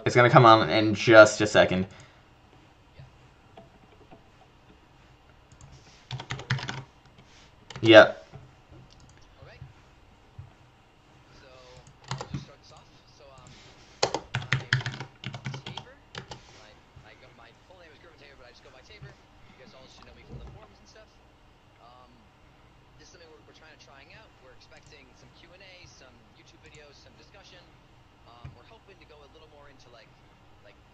It's gonna come on in just a second. Yep. Okay. So I'll just start this off. So I'm Tabor. My full name is Griffin Tabor, but I just go by Tabor. You guys all should know me from the forums and stuff. This is something we're trying out. We're expecting some Q&A, some YouTube videos, some discussion. We're hoping to go a little more into like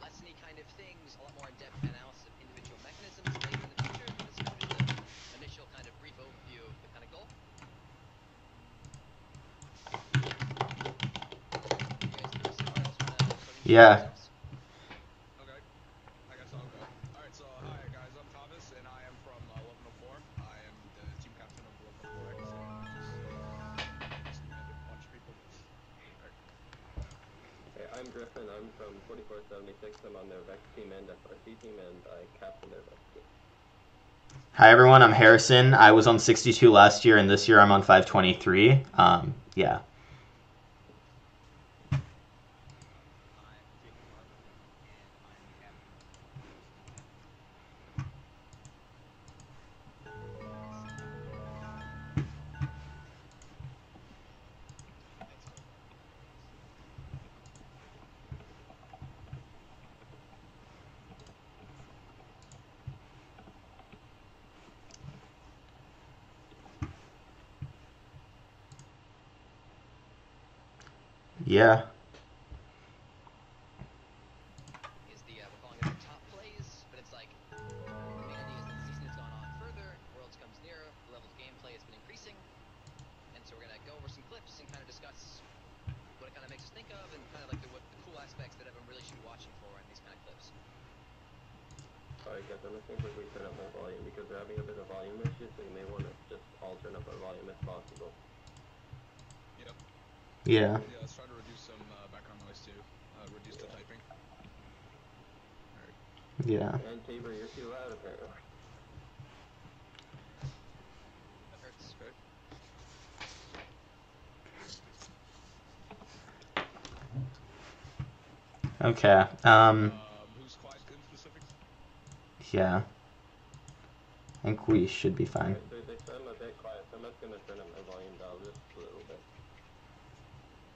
lesson-y kind of things, a lot more in-depth analysis of individual mechanisms later in the future. But this is kind of just an initial kind of brief overview of the kind of goal. Yeah. Okay. I guess I'll go. Alright, so hi guys, I'm Thomas and I am from 1104. I am the team captain of 1104X and just met a bunch of people. Hey, I'm Griffin, I'm from 4476. I'm on their VEX team and FRC team and I captain their VEX team. Hi everyone, I'm Harrison. I was on 62 last year and this year I'm on 523. Yeah. Yeah. Is the we're calling it the top plays, but it's like the main idea is that the season has gone on further, Worlds comes nearer, the level of gameplay has been increasing, and so we're gonna go over some clips and kind of discuss what it kind of makes us think of and kind of like the cool aspects that everyone really should be watching for in these kind of clips. Alright guys, I'm listening quickly turn up my volume because we're having a bit of volume issues, so you may want to just all turn up our volume if possible. Yep. Yeah. Yeah, let's try to reduce some background noise too. Reduce the typing. Alright. Yeah. And Tabor, you're too loud apparently. That hurts. Okay. Who's quiet in specific? Yeah. I think we should be fine. So they sound a bit quiet, so I'm just gonna turn up my volume down just a little bit.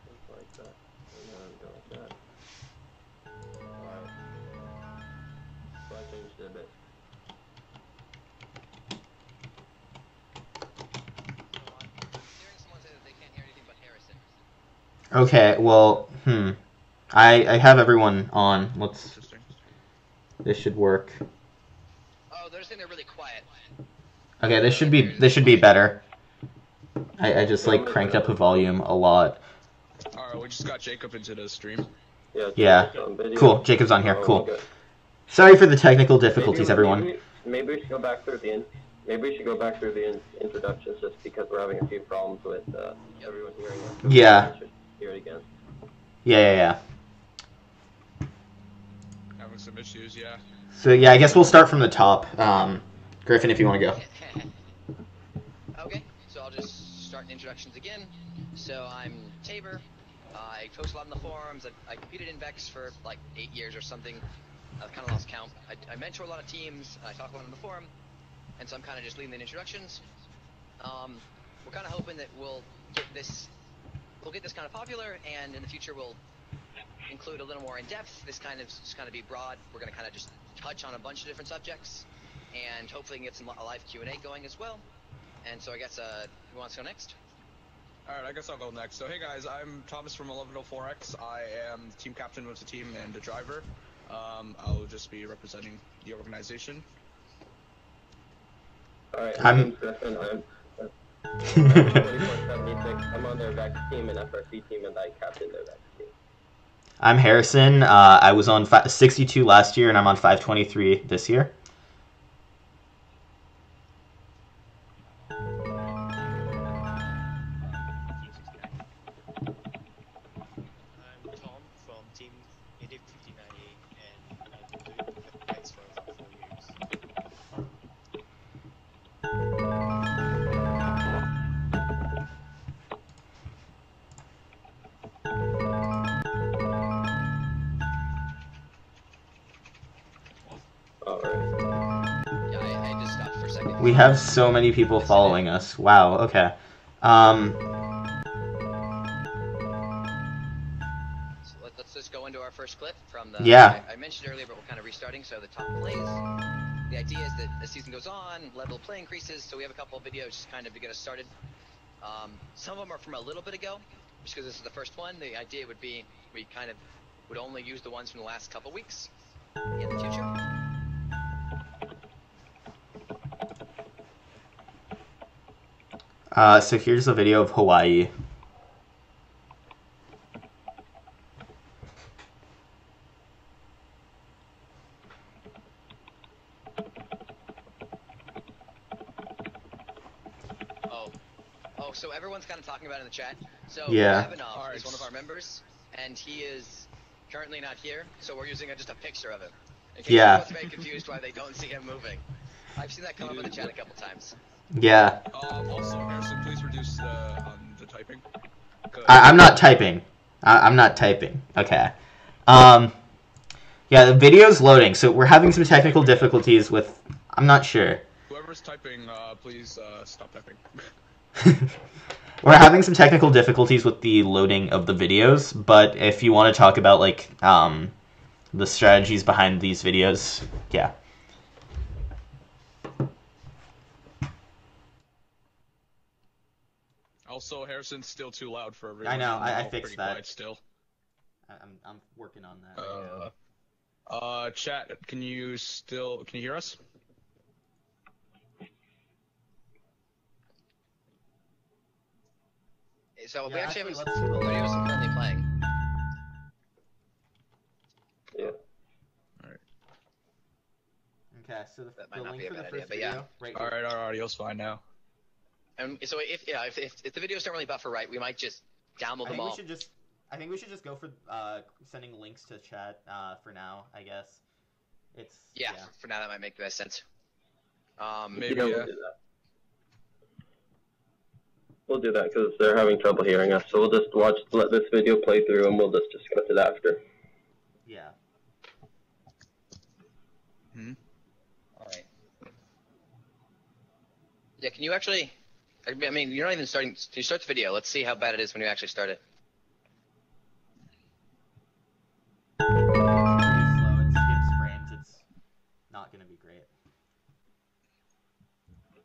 Just like that. And then go like that. Alright. So I changed it a bit. So I'm hearing someone say that they can't hear anything but Harrison. Okay, well, I have everyone on. Let's. Interesting. This should work. Oh, they're saying they're really quiet. Okay, this should be better. I just like cranked up the volume a lot. Alright, we just got Jacob into the stream. Yeah. Cool. Jacob's on here. Oh, Cool. good. Sorry for the technical difficulties, everyone. Maybe we should go back through the introductions just because we're having a few problems with everyone hearing us. Yeah. Hear it again. Yeah. Having some issues, yeah. So yeah, I guess we'll start from the top. Griffin, if you want to go. Okay, so I'll just start introductions again. So I'm Tabor. I post a lot on the forums. I competed in VEX for like 8 years or something. I've kind of lost count. I mentor a lot of teams. I talk a lot on the forum, and so I'm kind of just leading the introductions. We're kind of hoping that we'll get this kind of popular, and in the future we'll include a little more in depth. This kind of just kind of be broad. We're going to kind of just touch on a bunch of different subjects, and hopefully get some live Q&A going as well. And so I guess who wants to go next? Alright, I guess I'll go next. So hey guys, I'm Thomas from 1104X. I am the team captain with the team and the driver. I'll just be representing the organization. Alright, I'm Griffin. I'm 2476. I'm on their VEX team and FRC team and I captain their VEX team. I'm Harrison. I was on 62 last year and I'm on 523 this year. We have so many people following us. Wow, okay. So let's just go into our first clip from the... Yeah. I mentioned earlier, but we're kind of restarting, so the top plays. The idea is that as season goes on, level of play increases, so we have a couple of videos just kind of to get us started. Some of them are from a little bit ago, just because this is the first one. The idea would be we kind of would only use the ones from the last couple weeks in the future. So here's a video of Hawaii. Oh, so everyone's kind of talking about it in the chat. So Yeah. Gavinoff is one of our members, and he is currently not here, so we're using just a picture of him. In case Yeah. everyone's very confused why they don't see him moving. I've seen that come up in the chat a couple times. Yeah. Also, Harrison, please reduce the typing. I'm not typing. I'm not typing. Okay. Yeah, the video's loading, so we're having some technical difficulties with... I'm not sure. Whoever's typing, please stop typing. We're having some technical difficulties with the loading of the videos, but if you want to talk about, like, the strategies behind these videos, yeah. Also, Harrison's still too loud for everyone. I know, I Pretty fixed that. quiet still. I'm working on that right now. Chat, can you hear us? So Yeah, we actually actually, have let's some do the videos I'm currently playing. Yeah. Alright. Okay, so That the might not link be a for the bad first idea, but yeah. video, right here. Alright, our audio's fine now. And so if the videos don't really buffer right, we might just download them all. I think we should just go for sending links to chat for now, I guess. Yeah, for now that might make the best sense. Maybe, Yeah, yeah. we'll do that. We'll do that because they're having trouble hearing us. So we'll just let this video play through, and we'll just discuss it after. Yeah. Alright. Yeah, can you actually... I mean, you're not even starting... Can you start the video? Let's see how bad it is when you actually start it. It's pretty slow, it skips frames, it's not gonna be great.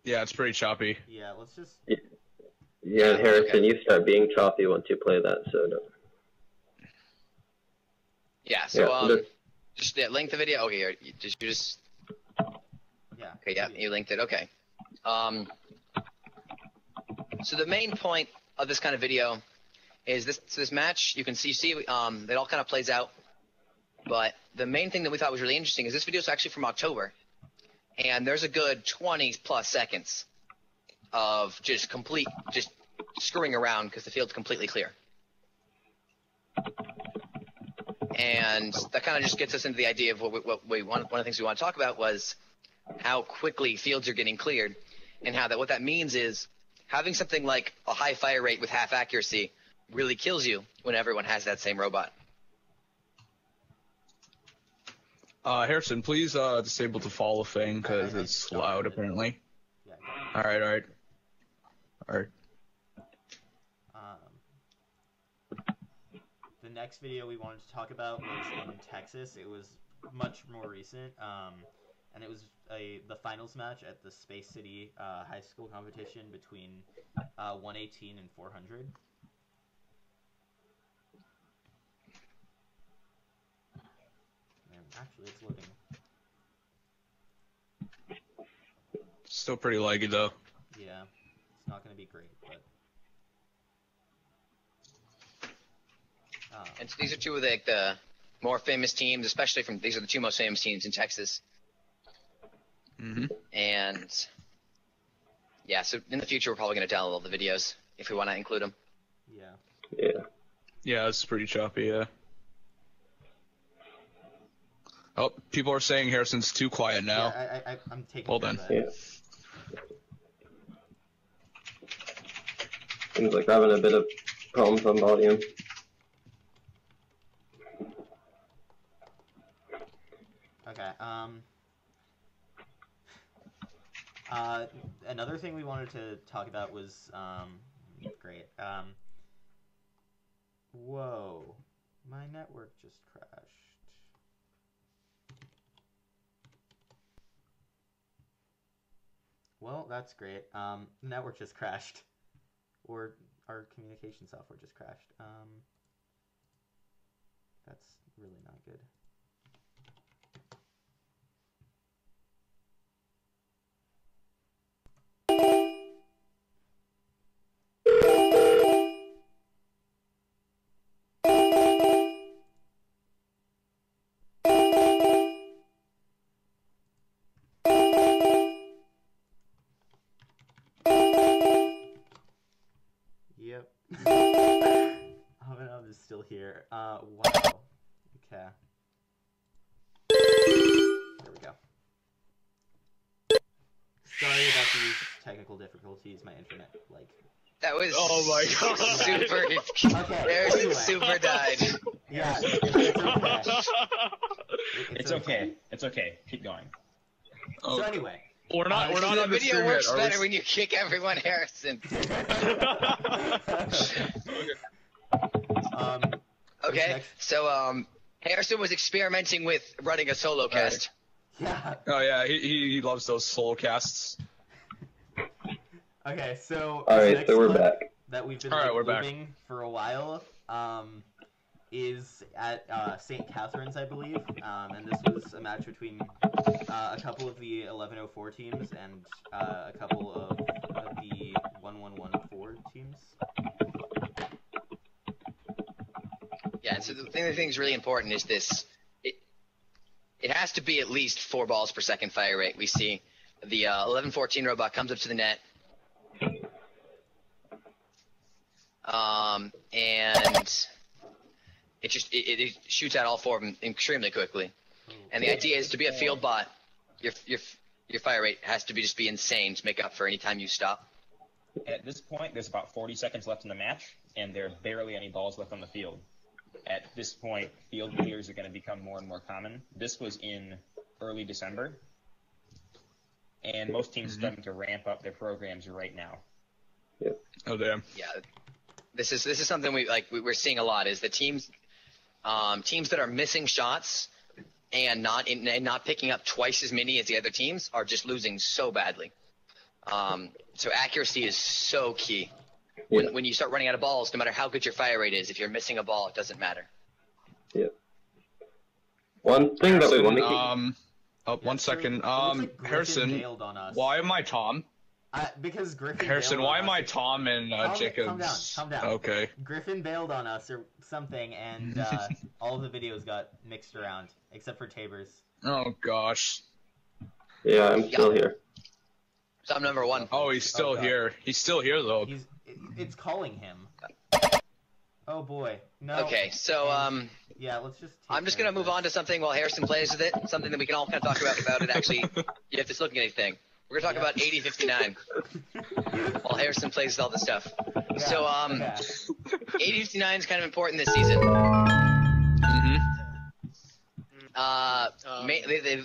Yeah, it's pretty choppy. Yeah, let's just... Yeah, Harrison, okay. you start being choppy once you play that, so no. Yeah, so, Yeah, just link the video. Okay, here, you just... Yeah. Okay, yeah, you linked it, okay. So the main point of this kind of video is this match. You see, it all kind of plays out. But the main thing that we thought was really interesting is this video is actually from October. And there's a good 20 plus seconds of just screwing around because the field's completely clear. And that kind of just gets us into the idea of what we want. One of the things we want to talk about was how quickly fields are getting cleared, and how what that means is having something like a high fire rate with half accuracy really kills you when everyone has that same robot. Harrison, please disable the follow thing because it's loud apparently. Yeah. Alright. The next video we wanted to talk about was in Texas. It was much more recent, and it was the finals match at the Space City high school competition between 118 and 400. Actually, it's loading. Still pretty laggy though. Yeah, it's not going to be great, but... And so these are two of the more famous teams, especially these are the two most famous teams in Texas. Mm-hmm. And yeah, so in the future we're probably going to download all the videos if we want to include them. Yeah. Yeah. Yeah, it's pretty choppy, yeah. Oh, people are saying Harrison's too quiet now. Yeah, I'm taking Well care of then. that. Yeah. Seems like we're having a bit of problems on volume. Okay, Another thing we wanted to talk about was great. Whoa, my network just crashed. Well, that's great. The network just crashed, or our communication software just crashed. That's really not good. Yep. I'm just still here. Wow. Okay. There we go. Sorry about these technical difficulties. My internet, like. That was Oh my god. super. Okay. There's Anyway. super died. Yeah. It's okay. It's okay. It's okay. Keep going. So anyway. We're not The on the video stream works yet, are we? better when you kick everyone, Harrison. Okay, next? so Harrison was experimenting with running a solo cast. Yeah. Oh yeah, he loves those solo casts. Okay, so Alright, next so we're clip back. that we've been Alright, we're back. moving for a while is at St. Catharines, I believe, and this was a match between a couple of the 1104 teams and a couple of the 1114 teams. Yeah, and so the thing that's really important is this. It has to be at least 4 balls per second fire rate. We see the 1114 robot comes up to the net. And it shoots out all 4 of them extremely quickly. And the idea is to be a field bot, your fire rate has to be insane to make up for any time you stop. At this point, there's about 40 seconds left in the match, and there are barely any balls left on the field. At this point, field clears are going to become more and more common. This was in early December, and most teams are starting to ramp up their programs right now. Yep. Oh damn. Yeah, this is something we're seeing a lot is the teams that are missing shots and not picking up twice as many as the other teams are just losing so badly. So accuracy is so key. When you start running out of balls, no matter how good your fire rate is, if you're missing a ball, it doesn't matter. Yep. One thing that we want to keep. One second. It looks like Griffin Harrison, bailed on us. why am I Tom? Because Griffin Harrison, bailed why on am I us. Tom and Jacobs? Calm down. Okay. Griffin bailed on us or something, and all of the videos got mixed around, except for Tabor's. Oh gosh. Yeah, I'm still here. So I'm number 1. Oh, he's still God. here. He's still here though. It's calling him. Oh boy. No. Okay, so Yeah, let's just. I'm just gonna move on to something while Harrison plays with it. Something that we can all kind of talk about it. Actually, if it's looking at anything, we're gonna talk about 8059 while Harrison plays with all this stuff. Yeah, So okay. 8059 is kind of important this season.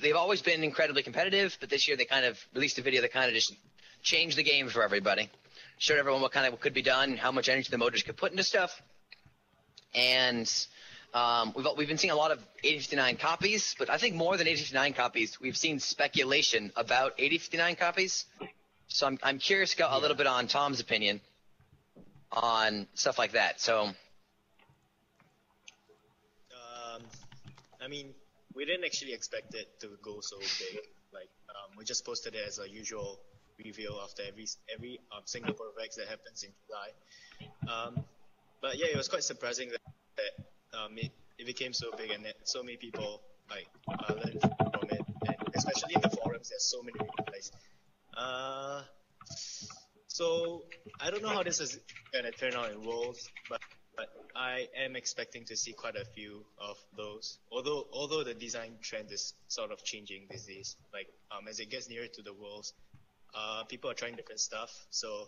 They've always been incredibly competitive, but this year they kind of released a video that kind of just changed the game for everybody. Showed everyone what could be done, how much energy the motors could put into stuff. And we've been seeing a lot of 8059 copies, but I think more than 8059 copies, we've seen speculation about 8059 copies. So I'm curious to go a little bit on Tom's opinion on stuff like that. So I mean, we didn't actually expect it to go so big. Like, we just posted it as a usual reveal after every Singapore VEX that happens in July. But yeah, it was quite surprising that it became so big and that so many people learned from it, and especially in the forums, there's so many replies. So I don't know how this is gonna turn out in Worlds, but I am expecting to see quite a few of those. Although the design trend is sort of changing these days. Like as it gets nearer to the Worlds, people are trying different stuff. So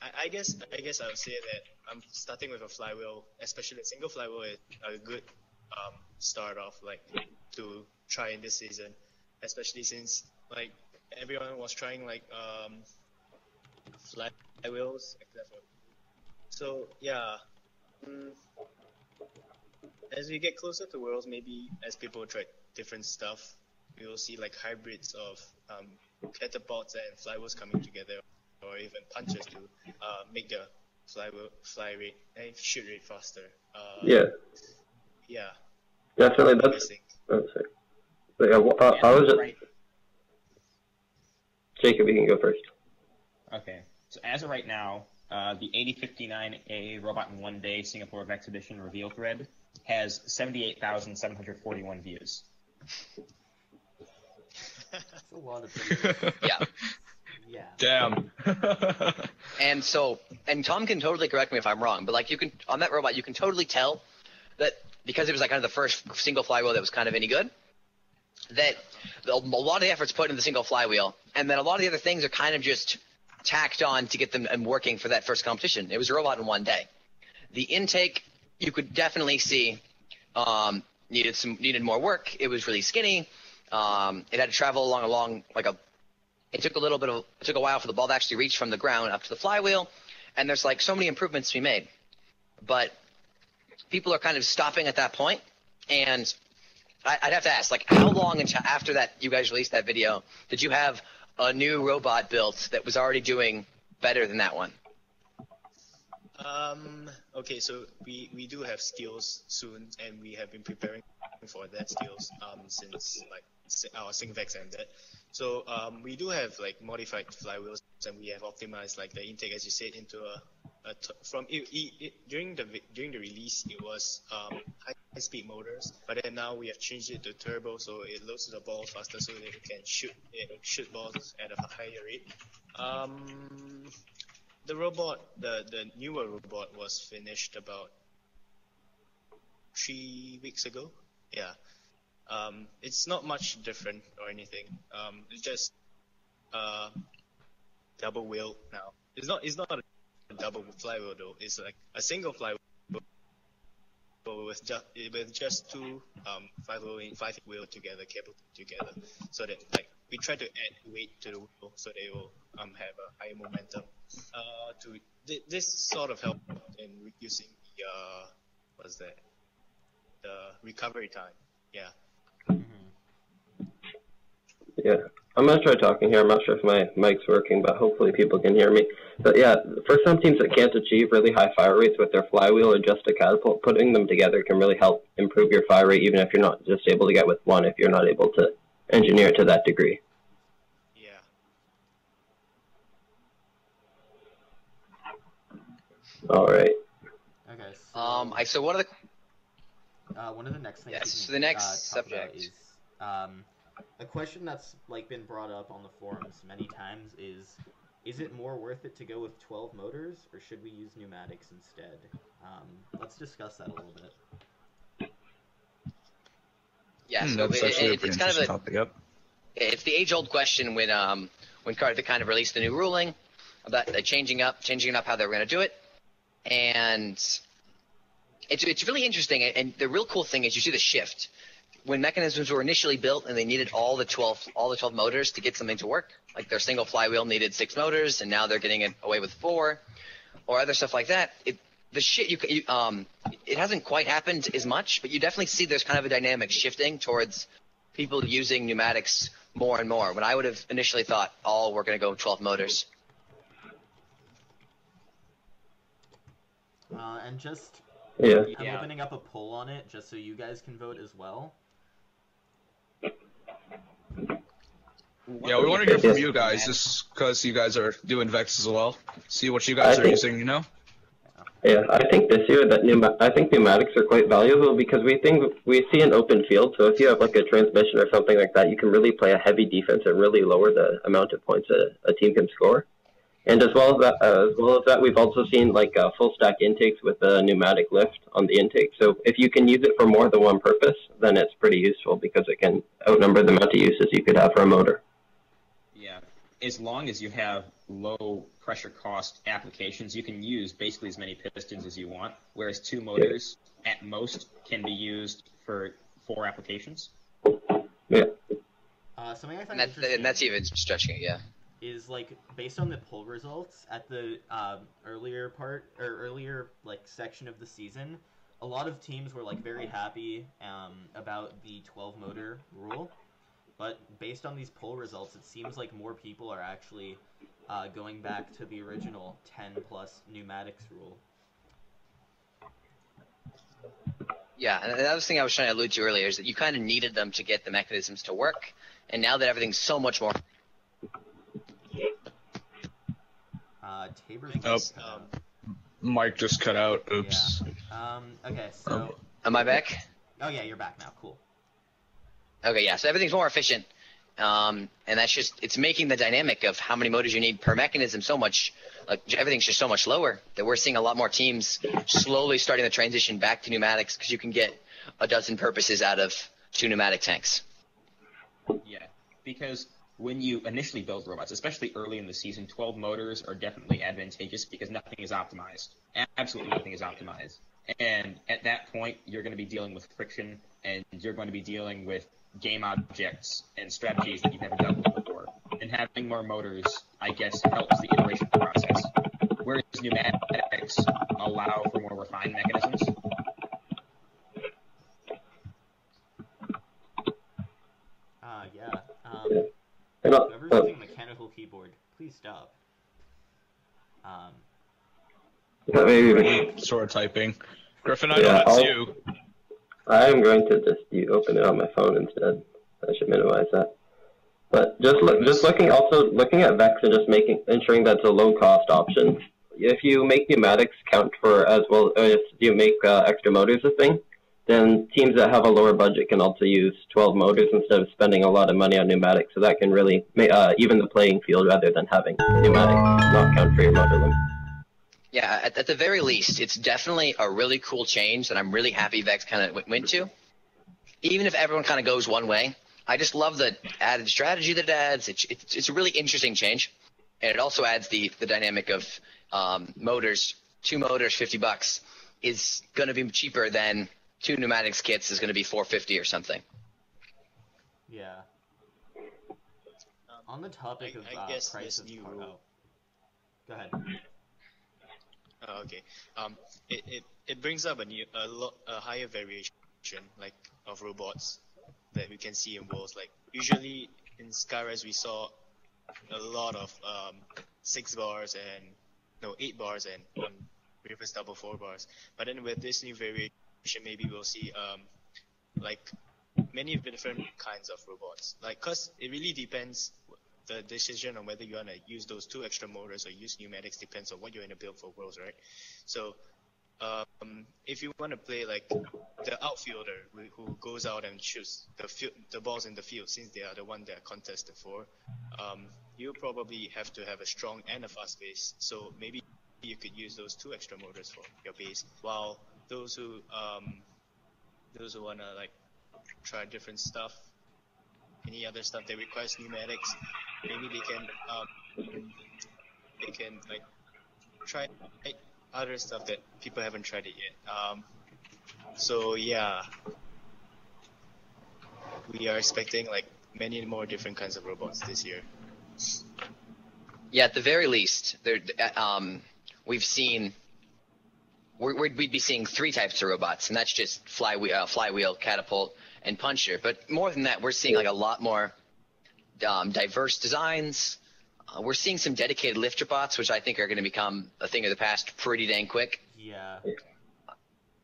I guess I would say that I'm starting with a flywheel, especially a single flywheel, is a good start off to try in this season, especially since everyone was trying like flywheels, except for. So yeah, as we get closer to Worlds, maybe as people try different stuff, we will see like hybrids of catapults and flywheels coming together, or even punches to make the fly rate and shoot rate faster. Yeah, Yeah. definitely. I That's think. it. But yeah, I was just Right. Jacob. You can go first. Okay. So as of right now, the 8059A Robot in 1 Day Singapore VEX Edition reveal thread has 78,741 views. That's a lot of videos. Yeah. Yeah. Damn. And Tom can totally correct me if I'm wrong, but like on that robot, you can totally tell that because it was like kind of the first single flywheel that was kind of any good, that a lot of the effort's put into the single flywheel, and then a lot of the other things are kind of just tacked on to get them and working for that first competition. It was a robot in 1 day. The intake, you could definitely see, needed more work. It was really skinny. It had to travel along like a. It took a while for the ball to actually reach from the ground up to the flywheel, and there's like so many improvements to be made. But people are kind of stopping at that point, and I'd have to ask, like, how long until after that you guys released that video did you have a new robot built that was already doing better than that one? Okay, so we do have skills soon, and we have been preparing for that skills since like our SingVex ended. So we do have like modified flywheels, and we have optimized like the intake, as you said, into during the release it was high speed motors, but then now we have changed it to turbo, so it loads the ball faster, so that it can shoot balls at a higher rate. The robot, the newer robot was finished about 3 weeks ago. Yeah. It's not much different or anything. It's just double wheel now. It's not a double flywheel though. It's like a single flywheel with just two five wheel together, cable together, so that like we try to add weight to the wheel so they will have a higher momentum. This sort of helped in reducing the recovery time. Yeah. Yeah, I'm gonna try talking here. I'm not sure if my mic's working, but hopefully people can hear me. But yeah, for some teams that can't achieve really high fire rates with their flywheel or just a catapult, putting them together can really help improve your fire rate, even if you're not just able to get with one, if you're not able to engineer it to that degree. Yeah. All right. Okay. So one of the next things. Yes, we can, so the next talk about subject. is a question that's like been brought up on the forums many times is it more worth it to go with 12 motors or should we use pneumatics instead? Let's discuss that a little bit. Yeah, so That's actually a it's pretty kind of interesting topic. Yep. it's the age-old question when Karthik kind of released the new ruling about changing up how they were going to do it, and it's really interesting. And the real cool thing is you see the shift when mechanisms were initially built and they needed all the 12 motors to get something to work. Like their single flywheel needed 6 motors, and now they're getting it away with 4, or other stuff like that. It hasn't quite happened as much, but you definitely see there's kind of a dynamic shifting towards people using pneumatics more and more. When I would have initially thought, we're going to go 12 motors. And just Yeah. I'm opening up a poll on it just so you guys can vote as well. Yeah, we want to hear from you guys, just because you guys are doing VEX as well. See what you guys are using, you know? Yeah, I think this year that pneumatics are quite valuable because we see an open field. So if you have like a transmission or something like that, you can really play a heavy defense and really lower the amount of points a team can score. And as well as that, we've also seen like full stack intakes with a pneumatic lift on the intake. So if you can use it for more than one purpose, then it's pretty useful because it can outnumber the amount of uses you could have for a motor. Yeah, as long as you have low pressure cost applications, you can use basically as many pistons as you want, whereas 2 motors at most can be used for 4 applications. Yeah. Something I find And interesting that's even stretching it, yeah. is like based on the poll results at the earlier like section of the season, a lot of teams were like very happy about the 12 motor rule, but based on these poll results, it seems like more people are actually going back to the original 10 plus pneumatics rule. Yeah, and the other thing I was trying to allude to earlier is that you kind of needed them to get the mechanisms to work, and now that everything's so much more... Tabor's Oh. cut out. Mike just cut out. Oops. Yeah. Okay, so... Am I back? Oh yeah, you're back now. Cool. Okay, yeah, so everything's more efficient, and that's just, it's making the dynamic of how many motors you need per mechanism so much, like, everything's just so much lower that we're seeing a lot more teams slowly starting the transition back to pneumatics because you can get a dozen purposes out of 2 pneumatic tanks. Yeah, because when you initially build robots, especially early in the season, 12 motors are definitely advantageous because nothing is optimized. Absolutely nothing is optimized. And at that point, you're going to be dealing with friction, and you're going to be dealing with game objects and strategies that you've never dealt with before. And having more motors, I guess, helps the iteration process. Whereas pneumatics allow for more refined mechanisms. Yeah. And, Whoever's using a mechanical keyboard, please stop. maybe Sort of typing. Griffin, I Yeah, know that's I'll- you. I am going to just open it on my phone instead. I should minimize that. But just looking at VEX and just ensuring that's a low cost option. If you make pneumatics count for as well, if you make extra motors a thing, then teams that have a lower budget can also use 12 motors instead of spending a lot of money on pneumatics. So that can really even the playing field rather than having pneumatics not count for your motor limit. Yeah, at the very least, it's definitely a really cool change that I'm really happy VEX kind of went to. Even if everyone kind of goes one way, I just love the added strategy that it adds. It's a really interesting change, and it also adds the dynamic of motors. 2 motors, $50 is going to be cheaper than 2 pneumatics kits is going to be $450 or something. Yeah. On the topic of I guess prices, this new oh, rule. go ahead. Oh, okay. It brings up a higher variation like of robots that we can see in Worlds. Like usually in Skyrise we saw a lot of 6 bars and 8 bars and reverse double 4 bars. But then with this new variation, maybe we'll see like many different kinds of robots. Like, cause it really depends. The decision on whether you want to use those 2 extra motors or use pneumatics depends on what you're in a build for Worlds, right? So, if you want to play like the outfielder who goes out and shoots the balls in the field, since they are the one that are contested for, you probably have to have a strong and a fast base. So maybe you could use those 2 extra motors for your base, while those who wanna like try different stuff, any other stuff that requires pneumatics, maybe they can like try other stuff that people haven't tried it yet. So yeah, we are expecting like many more different kinds of robots this year. Yeah, at the very least, we'd be seeing 3 types of robots, and that's just flywheel, catapult, and puncher. But more than that, we're seeing like a lot more diverse designs. We're seeing some dedicated lifter bots, which I think are going to become a thing of the past pretty dang quick. Yeah.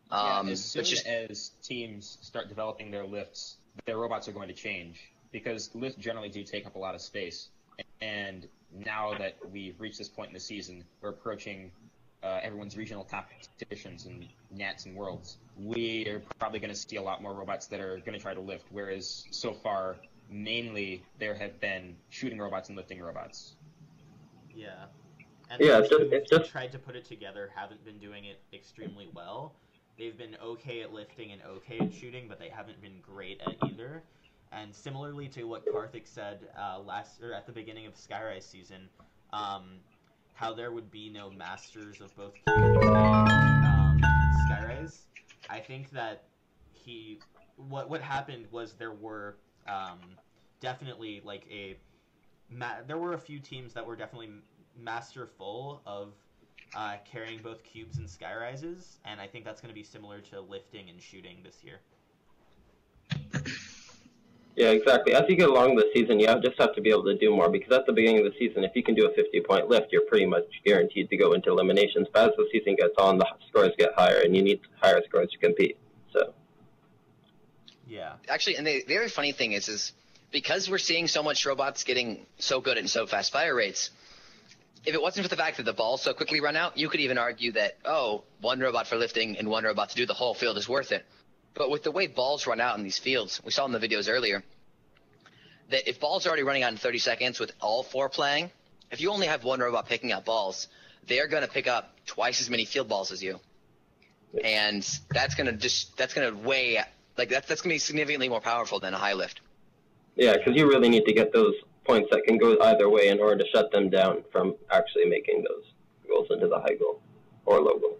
As soon as teams start developing their lifts, their robots are going to change because lifts generally do take up a lot of space. And now that we've reached this point in the season, we're approaching everyone's regional competitions and Nats and Worlds. We are probably going to see a lot more robots that are going to try to lift, whereas so far, mainly there have been shooting robots and lifting robots. Yeah. And Yeah, those it's who just tried to put it together haven't been doing it extremely well. They've been okay at lifting and okay at shooting, but they haven't been great at either. And similarly to what Karthik said at the beginning of Skyrise season, how there would be no masters of both cubes and Skyrise. I think that what happened was there were definitely like there were a few teams that were definitely masterful of carrying both cubes and skyrises, and I think that's going to be similar to lifting and shooting this year. Yeah, exactly. As you get along the season, you just have to be able to do more, because at the beginning of the season, if you can do a 50-point lift, you're pretty much guaranteed to go into eliminations. But as the season gets on, the scores get higher, and you need higher scores to compete. So. Yeah. Actually, and the very funny thing is because we're seeing so much robots getting so good and so fast fire rates, if it wasn't for the fact that the balls so quickly run out, you could even argue that, one robot for lifting and one robot to do the whole field is worth it. But with the way balls run out in these fields, we saw in the videos earlier, that if balls are already running out in 30 seconds with all 4 playing, if you only have one robot picking up balls, they're going to pick up twice as many field balls as you. And that's going to weigh, like that's going to be significantly more powerful than a high lift. Yeah, because you really need to get those points that can go either way in order to shut them down from actually making those goals into the high goal or low goal.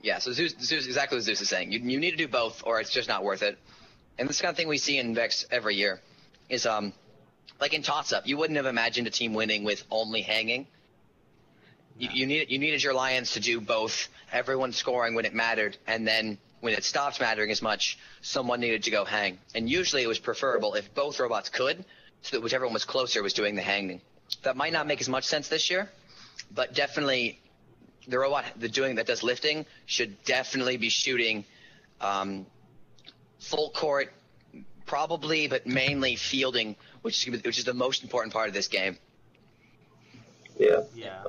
Yeah, so Zeus exactly what Zeus is saying. You need to do both, or it's just not worth it. And this kind of thing we see in VEX every year is, like in toss-up, you wouldn't have imagined a team winning with only hanging. No. You needed your Lions to do both. Everyone scoring when it mattered, and then when it stopped mattering as much, someone needed to go hang. And usually it was preferable if both robots could, so that whichever one was closer was doing the hanging. That might not make as much sense this year, but definitely the robot that does lifting should definitely be shooting full court, probably, but mainly fielding, which is the most important part of this game. Yeah,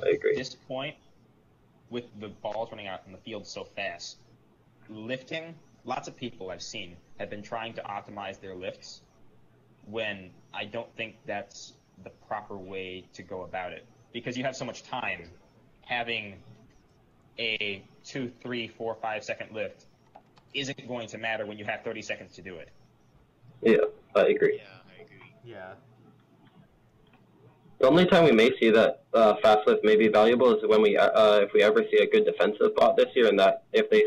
I agree. At this point, with the balls running out in the field so fast, lifting, lots of people I've seen have been trying to optimize their lifts when I don't think that's the proper way to go about it. Because you have so much time, having a 2, 3, 4, 5 second lift isn't going to matter when you have 30 seconds to do it. Yeah, I agree. Yeah. The only time we may see that fast lift may be valuable is when if we ever see a good defensive bot this year, and that if they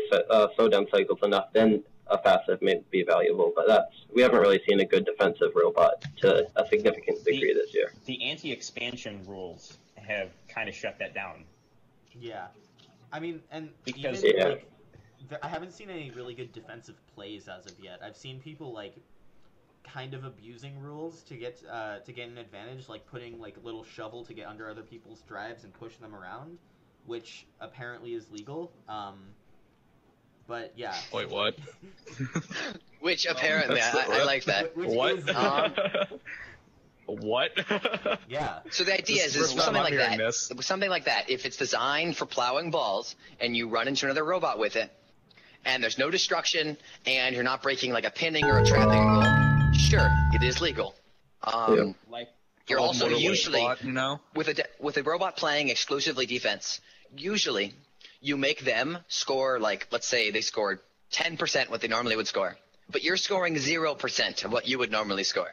slow down cycles enough, then a fast lift may be valuable. But we haven't really seen a good defensive robot to a significant degree this year. The anti-expansion rules have kind of shut that down. Yeah. I mean, and because I haven't seen any really good defensive plays as of yet. I've seen people kind of abusing rules to get an advantage, like putting a little shovel to get under other people's drives and push them around, which apparently is legal. But yeah. Wait, what? Which apparently I like that. What? What? Yeah. So the idea is something like that. Something like that. If it's designed for plowing balls and you run into another robot with it, and there's no destruction, and you're not breaking a pinning or a trapping rule, sure, it is legal. You're also usually with a robot playing exclusively defense. Usually, you make them score let's say they scored 10% what they normally would score, but you're scoring 0% of what you would normally score.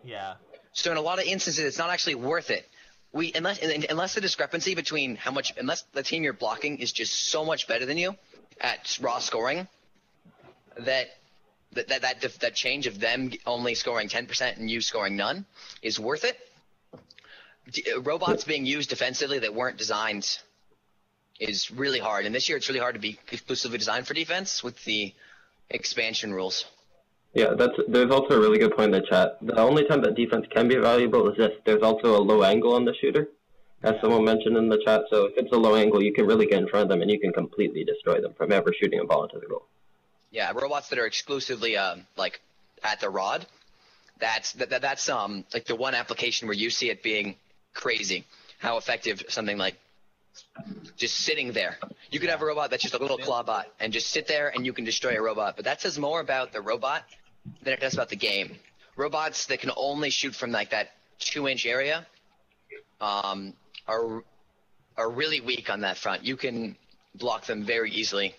Yeah. So in a lot of instances, it's not actually worth it. Unless the discrepancy between unless the team you're blocking is just so much better than you at raw scoring, that change of them only scoring 10% and you scoring none is worth it. Robots being used defensively that weren't designed is really hard, and this year it's really hard to be exclusively designed for defense with the expansion rules. Yeah, there's also a really good point in the chat. The only time that defense can be valuable is if there's also a low angle on the shooter, as someone mentioned in the chat. So if it's a low angle, you can really get in front of them and you can completely destroy them from ever shooting a ball into the goal. Yeah, robots that are exclusively at the rod, that's the one application where you see it being crazy, how effective something just sitting there. You could have a robot that's just a little claw bot and just sit there and you can destroy a robot. But that says more about the robot than it does about the game. Robots that can only shoot from that 2-inch area are really weak on that front. You can block them very easily.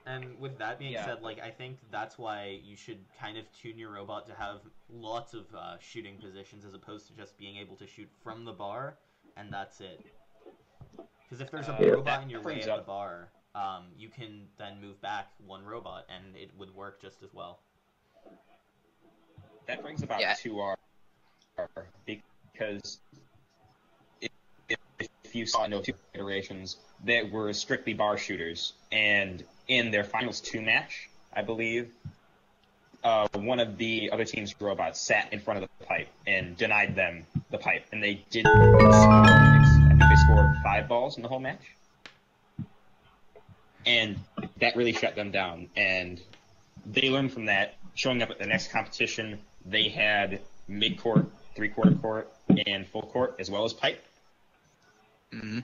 And with that being said, I think that's why you should kind of tune your robot to have lots of shooting positions as opposed to just being able to shoot from the bar and that's it. Because if there's a robot in your way at the bar, you can then move back one robot, and it would work just as well. That brings about Yeah. 2R, because if you saw no two iterations that were strictly bar shooters, and in their finals 2 match, I believe, one of the other team's robots sat in front of the pipe and denied them the pipe, and they didn't score. I think they scored 5 balls in the whole match, and that really shut them down. And they learned from that. Showing up at the next competition, they had mid-court, 3/4 court, and full court, as well as pipe. Mm-hmm.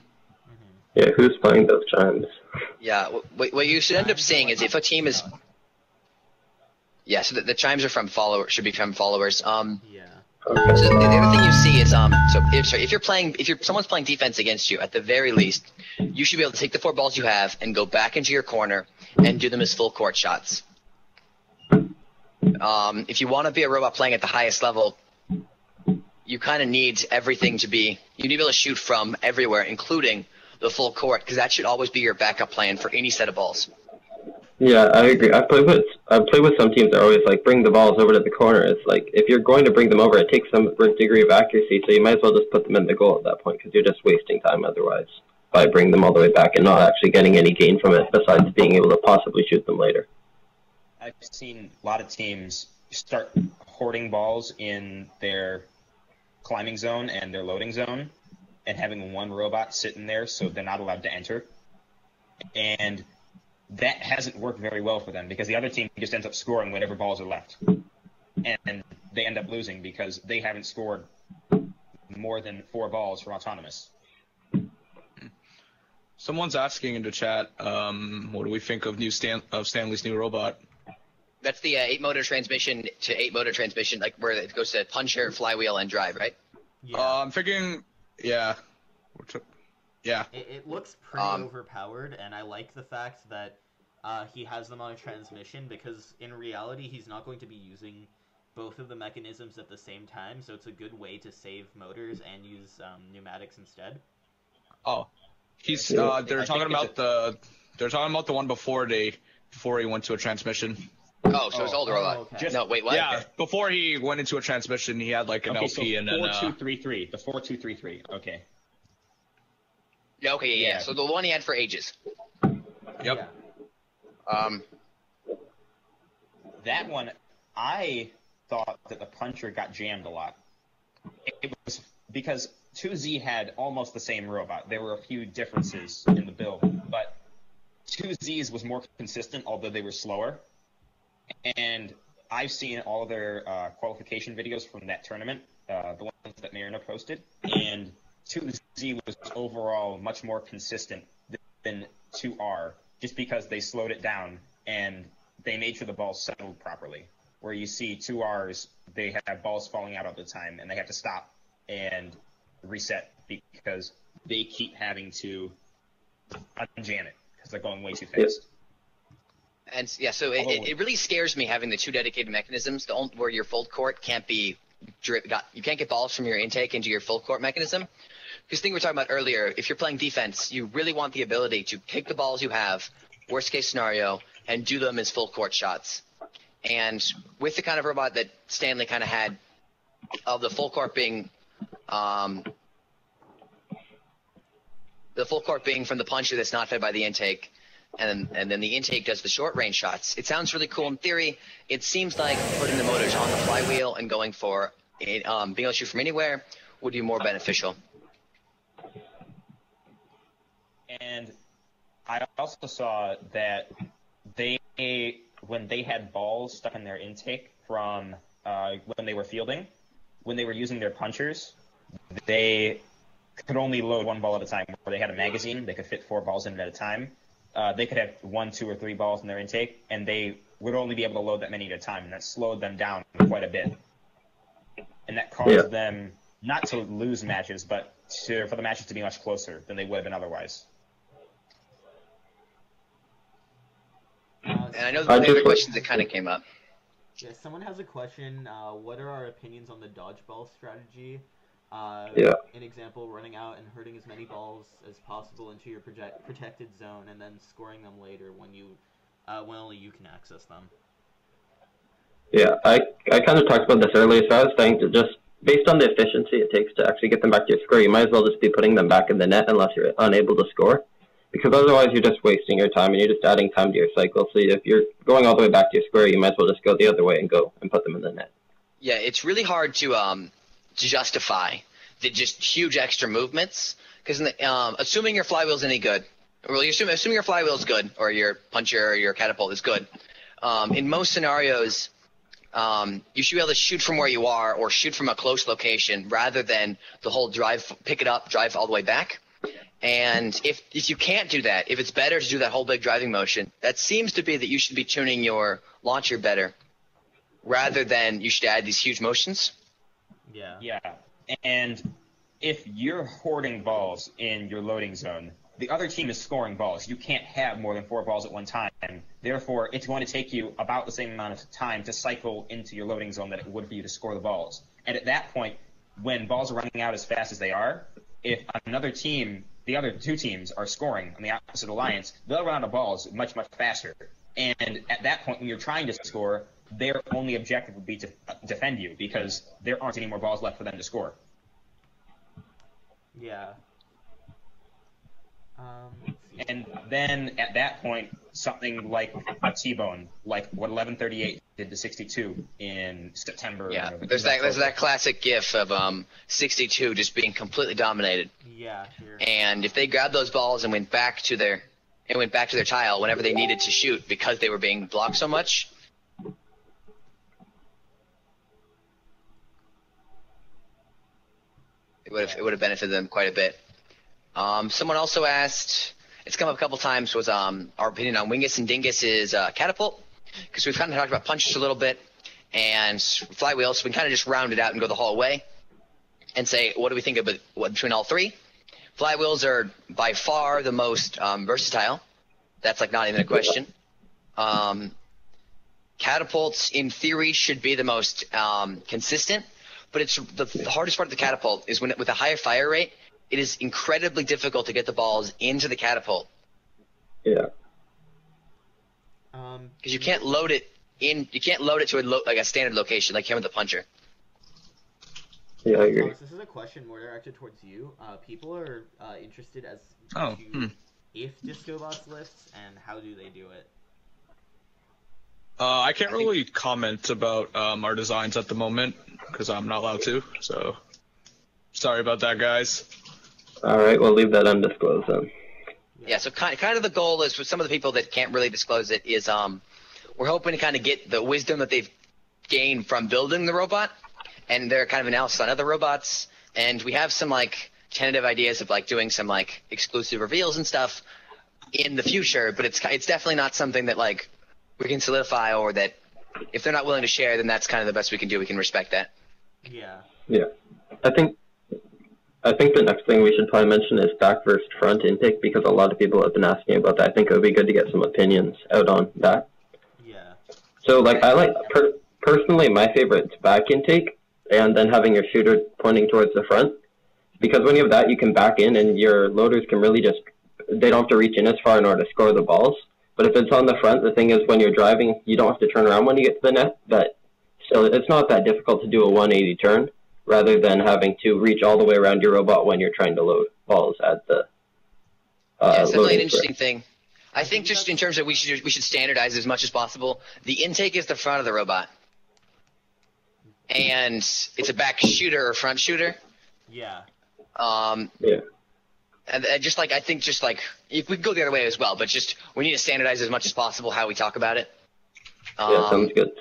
Yeah, who's playing those chimes? Yeah, what you should end up seeing is if a team is... Yeah, so the chimes are from followers, should be from followers. Yeah. Okay. So the other thing you see is, so if someone's playing defense against you, at the very least, you should be able to take the 4 balls you have and go back into your corner and do them as full court shots. If you want to be a robot playing at the highest level, you kind of need everything to be, you need to be able to shoot from everywhere, including the full court, because that should always be your backup plan for any set of balls. Yeah, I agree. I've played with some teams that are always like bring the balls over to the corner. It's like if you're going to bring them over, it takes some degree of accuracy, so you might as well just put them in the goal at that point, because you're just wasting time otherwise by bringing them all the way back and not actually getting any gain from it besides being able to possibly shoot them later. I've seen a lot of teams start hoarding balls in their climbing zone and their loading zone and having one robot sitting there so they're not allowed to enter. And that hasn't worked very well for them because the other team just ends up scoring whatever balls are left. And they end up losing because they haven't scored more than 4 balls for autonomous. Someone's asking in the chat, what do we think of Stanley's new robot? That's the 8-motor transmission to 8-motor transmission, like where it goes to puncher, flywheel, and drive, right? Yeah. I'm thinking, yeah. Yeah. It looks pretty overpowered, and I like the fact that he has them on a transmission, because in reality he's not going to be using both of the mechanisms at the same time, so it's a good way to save motors and use pneumatics instead. Oh, they're talking about the one before he went to a transmission. Oh, so it's older robot. Okay. No, wait, what? Yeah, before he went into a transmission, he had like an Okay, LP so and then 4233. The 4233. Okay. Yeah, okay, yeah. Yeah. So the one he had for ages. Yep. Yeah. That one, I thought that the puncher got jammed a lot. It was because 2Z had almost the same robot. There were a few differences in the build, but 2Z's was more consistent, although they were slower. And I've seen all of their qualification videos from that tournament, the ones that Mariner posted, and 2Z was overall much more consistent than 2R, just because they slowed it down and they made sure the balls settled properly. Where you see 2Rs, they have balls falling out all the time, and they have to stop and reset because they keep having to unjam it because they're going way too fast. And yeah, so it really scares me having the 2 dedicated mechanisms, where your full court can't be you can't get balls from your intake into your full court mechanism. Because the thing we were talking about earlier, if you're playing defense, you really want the ability to take the balls you have, worst case scenario, and do them as full court shots. And with the kind of robot that Stanley kind of had, of the full court being from the puncher that's not fed by the intake, and then the intake does the short range shots. It sounds really cool in theory. It seems like putting the motors on the flywheel and going for being able to shoot from anywhere would be more beneficial. And I also saw that when they had balls stuck in their intake from when they were fielding, when they were using their punchers, they could only load 1 ball at a time. Where they had a magazine, they could fit 4 balls in at a time. They could have 1, 2, or 3 balls in their intake, and they would only be able to load that many at a time, and that slowed them down quite a bit. And that caused them not to lose matches, but for the matches to be much closer than they would have been otherwise. And I know the other questions that kind of came up. Yeah, someone has a question. What are our opinions on the dodgeball strategy? Yeah. An example, running out and hurting as many balls as possible into your protected zone, and then scoring them later when only you can access them. Yeah, I kind of talked about this earlier, so I was saying to just, based on the efficiency it takes to actually get them back to your score, you might as well just be putting them back in the net unless you're unable to score. Because otherwise you're just wasting your time and you're just adding time to your cycle. So if you're going all the way back to your square, you might as well just go the other way and go and put them in the net. Yeah, it's really hard to justify the just huge extra movements, because assuming your flywheel's any good, well, assuming your flywheel's good, or your puncher or your catapult is good, in most scenarios, you should be able to shoot from where you are or shoot from a close location rather than the whole pick it up, drive all the way back. And if you can't do that, if it's better to do that whole big driving motion, that seems to be that you should be tuning your launcher better rather than you should add these huge motions. Yeah. Yeah, and if you're hoarding balls in your loading zone, the other team is scoring balls. You can't have more than 4 balls at one time. Therefore, it's going to take you about the same amount of time to cycle into your loading zone that it would for you to score the balls. And at that point, when balls are running out as fast as they are, if another team, the other 2 teams are scoring on the opposite alliance, they'll run out of balls much, much faster. And at that point, when you're trying to score, their only objective would be to defend you because there aren't any more balls left for them to score. Yeah. And then at that point, something like a T-bone, like what 1138 did to 62 in September. Yeah, there's that classic GIF of 62 just being completely dominated. Yeah. Here. And if they grabbed those balls and went back to their tile whenever they needed to shoot because they were being blocked so much. It would have benefited them quite a bit. Someone also asked, it's come up a couple times, was our opinion on Wingus and Dingus's catapult, because we've kind of talked about punches a little bit and flywheels, so we can kind of just round it out and go the whole way and say, what do we think about between all 3? Flywheels are by far the most versatile. That's like not even a question. Catapults, in theory, should be the most consistent, but it's the hardest part of the catapult is when with a higher fire rate, it is incredibly difficult to get the balls into the catapult. Yeah. Because you can't load it in. You can't load it to a standard location like him with the puncher. Yeah, I agree. This is a question more directed towards you. People are interested as Oh, to if Discobots lifts and how do they do it. I can't really comment about our designs at the moment because I'm not allowed to. So sorry about that, guys. All right, we'll leave that undisclosed then. Yeah. So kind of the goal is for some of the people that can't really disclose it is we're hoping to kind of get the wisdom that they've gained from building the robot and their kind of analysis on other robots, and we have some like tentative ideas of like doing some like exclusive reveals and stuff in the future, but it's definitely not something that like we can solidify, or that if they're not willing to share, then that's kind of the best we can do. We can respect that. Yeah. Yeah. I think the next thing we should probably mention is back versus front intake, because a lot of people have been asking about that. I think it would be good to get some opinions out on that. Yeah. So, like, personally, my favorite is back intake, and then having your shooter pointing towards the front. Because when you have that, you can back in, and your loaders can really they don't have to reach in as far in order to score the balls. But if it's on the front, the thing is when you're driving, you don't have to turn around when you get to the net. But still, it's not that difficult to do a 180 turn, rather than having to reach all the way around your robot when you're trying to load balls at the yeah, it's definitely an loading interesting thing. I think just in terms of we should standardize as much as possible. The intake is the front of the robot, and it's a back shooter or front shooter. Yeah. Yeah. And I think we can go the other way as well, but just we need to standardize as much as possible how we talk about it. Yeah, sounds good.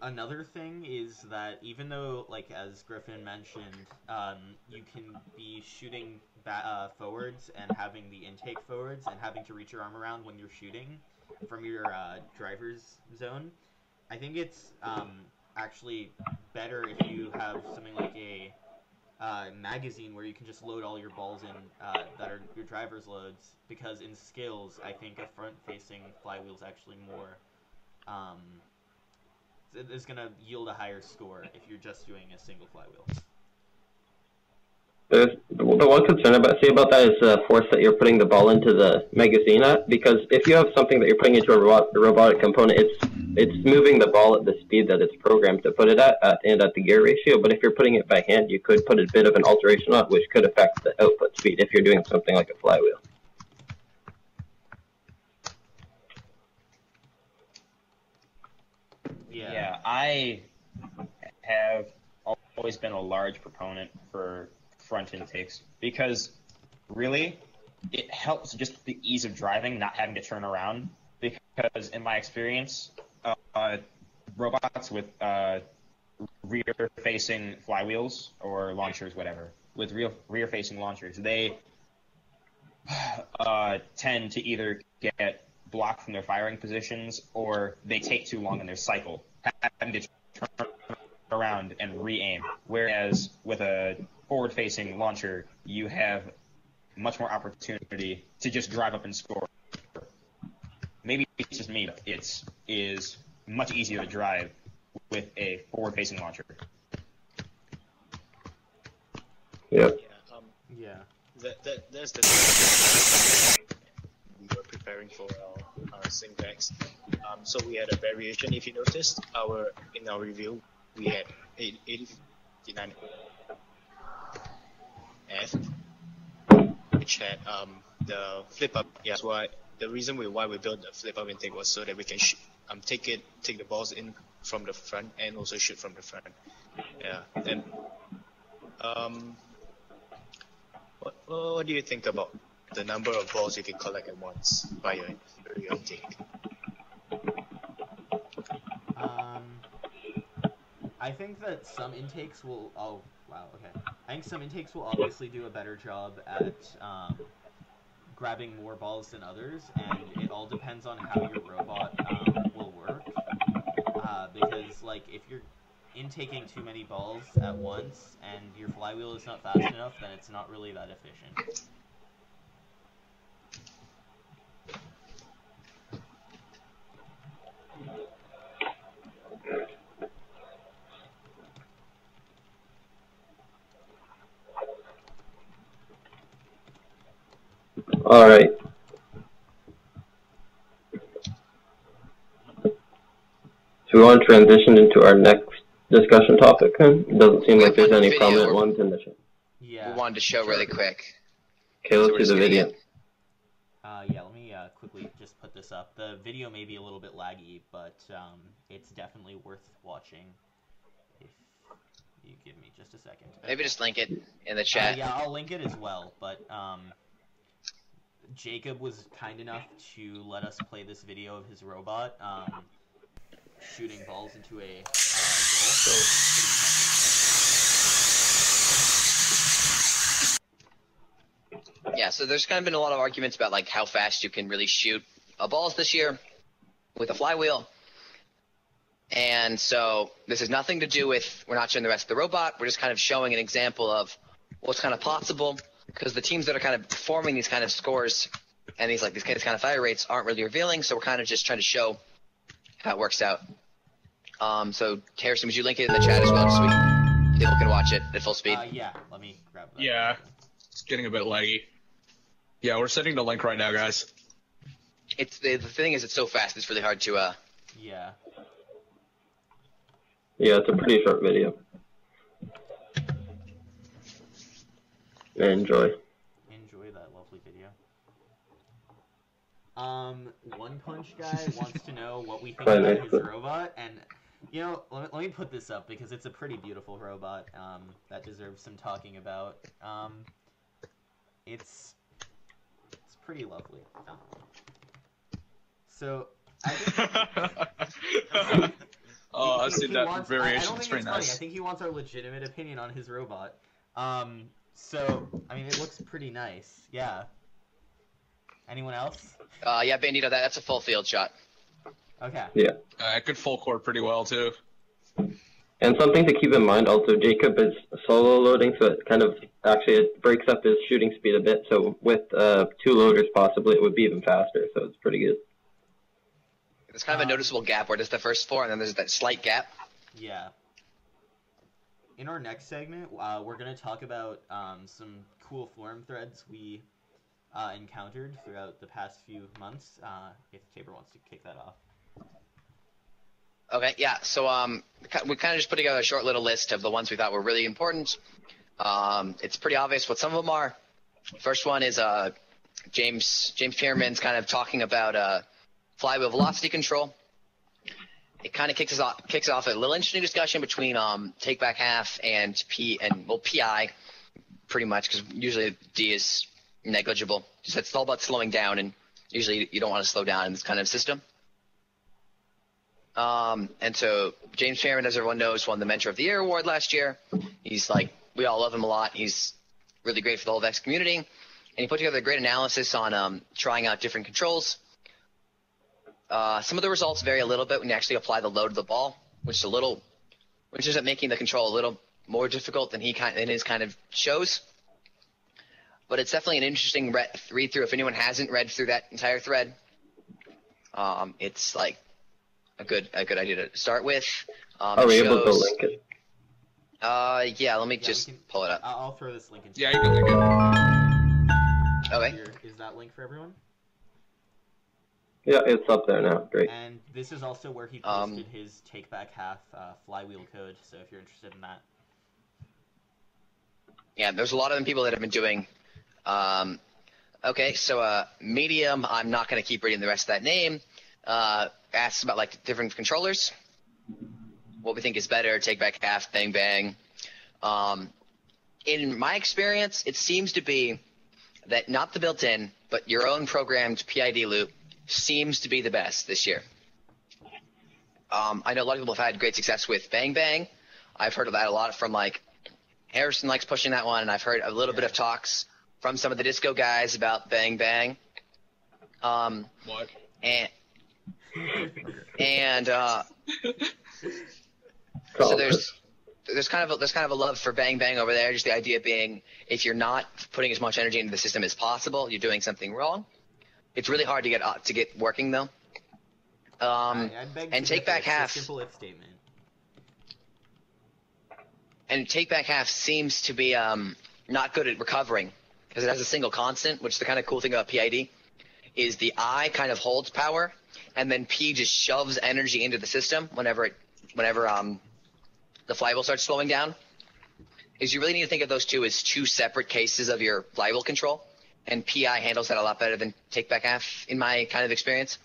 Another thing is that even though, like as Griffin mentioned, you can be shooting forwards and having the intake forwards and having to reach your arm around when you're shooting from your driver's zone, I think it's actually better if you have something like a magazine where you can just load all your balls in that are your driver's loads, because in skills, I think a front-facing flywheel is actually more is going to yield a higher score if you're just doing a single flywheel. There's the one concern about that is the force that you're putting the ball into the magazine at. Because if you have something that you're putting into a robotic component, it's moving the ball at the speed that it's programmed to put it at and at the gear ratio. But if you're putting it by hand, you could put a bit of an alteration on it, which could affect the output speed if you're doing something like a flywheel. Yeah, I have always been a large proponent for front intakes because really it helps just the ease of driving, not having to turn around. Because in my experience, robots with rear-facing flywheels or launchers, whatever, with rear-facing launchers, they tend to either get blocked from their firing positions or they take too long in their cycle, having to turn around and re-aim. Whereas with a forward-facing launcher, you have much more opportunity to just drive up and score. Maybe it's just me, but it is much easier to drive with a forward-facing launcher. Yep. Yeah. That's the we were preparing for our VEX. So we had a variation. If you noticed, in our review, we had 8059 F, which had the flip up. Yeah, that's why the reason why we built the flip up intake was so that we can take the balls in from the front and also shoot from the front. Yeah, and what do you think about the number of balls you can collect at once by your intake? I think that some intakes will. Oh, wow. Okay. I think some intakes will obviously do a better job at grabbing more balls than others, and it all depends on how your robot will work. Because like if you're intaking too many balls at once and your flywheel is not fast enough, then it's not really that efficient. All right. So we want to transition into our next discussion topic. It doesn't seem like there's any prominent ones in the chat. Yeah. We wanted to show really quick. Okay, let's do the video. Yeah, let me quickly just put this up. The video may be a little bit laggy, but it's definitely worth watching. If you give me just a second. Maybe just link it in the chat. Yeah, I'll link it as well, but Jacob was kind enough to let us play this video of his robot shooting balls into a goal. Yeah, so there's kind of been a lot of arguments about like how fast you can really shoot balls this year with a flywheel. And so this has nothing to do with, we're not showing the rest of the robot, we're just kind of showing an example of what's kind of possible, because the teams that are kind of performing these kind of scores and these kind of fire rates aren't really revealing, so we're kind of just trying to show how it works out. So Harrison, would you link it in the chat as well, just so people can watch it at full speed? Yeah, let me grab that. Yeah, it's getting a bit laggy. Yeah, we're sending the link right now, guys. It's the thing is, it's so fast, it's really hard to Yeah. Yeah, it's a pretty short video. Enjoy. Enjoy that lovely video. One Punch Guy wants to know what we think about his robot, and you know, let me put this up because it's a pretty beautiful robot that deserves some talking about. It's pretty lovely. So I think oh, I've seen that variation. I don't it's think pretty it's nice. funny. I think he wants our legitimate opinion on his robot. So I mean, it looks pretty nice. Yeah. Anyone else? Yeah, Bandito, that's a full field shot. Okay. Yeah. It could full court pretty well too. And something to keep in mind also, Jacob is solo loading, so it kind of it breaks up his shooting speed a bit. So with 2 loaders possibly, it would be even faster. So it's pretty good. There's kind of a noticeable gap where there's the first 4 and then there's that slight gap. Yeah. in our next segment, we're going to talk about some cool forum threads we encountered throughout the past few months. If Tabor wants to kick that off. Okay, yeah. So we kind of just put together a short little list of the ones we thought were really important. It's pretty obvious what some of them are. First one is James Pierman's kind of talking about flywheel velocity control. It kind of kicks off a little interesting discussion between take back half and PI, pretty much, because usually D is negligible. Just it's all about slowing down, and usually you don't want to slow down in this kind of system. And so James Pierman, as everyone knows, won the Mentor of the Year award last year. He's like, we all love him a lot. He's really great for the whole VEX community, and he put together a great analysis on trying out different controls. Some of the results vary a little bit when you actually apply the load of the ball, which ends up making the control a little more difficult than his kind of shows. But it's definitely an interesting read through. If anyone hasn't read through that entire thread, it's like a good idea to start with. Are we able to link it? Yeah. Let me just pull it up. I'll throw this link in. Yeah, you can link it. Okay. Is that link for everyone? Yeah, it's up there now. Great. And this is also where he posted his take back half flywheel code. So if you're interested in that. Yeah, there's a lot of people that have been doing. Okay, so Medium, I'm not going to keep reading the rest of that name. Asks about like different controllers. What we think is better, take back half, bang bang. In my experience, it seems to be that not the built-in, but your own programmed PID loop seems to be the best this year. I know a lot of people have had great success with bang bang. I've heard of that a lot from like Harrison likes pushing that one, and I've heard a little bit of talks from some of the disco guys about bang bang. What? And so there's kind of a love for bang bang over there. Just the idea being, if you're not putting as much energy into the system as possible, you're doing something wrong. It's really hard to get working though. I beg and to take differ. back It's a half. simple if statement. And take back half seems to be not good at recovering because it has a single constant, which the kind of cool thing about PID is the I kind of holds power, and then P just shoves energy into the system whenever the flywheel starts slowing down. Is you really need to think of those two as two separate cases of your flywheel control, and PI handles that a lot better than take back half in my kind of experience.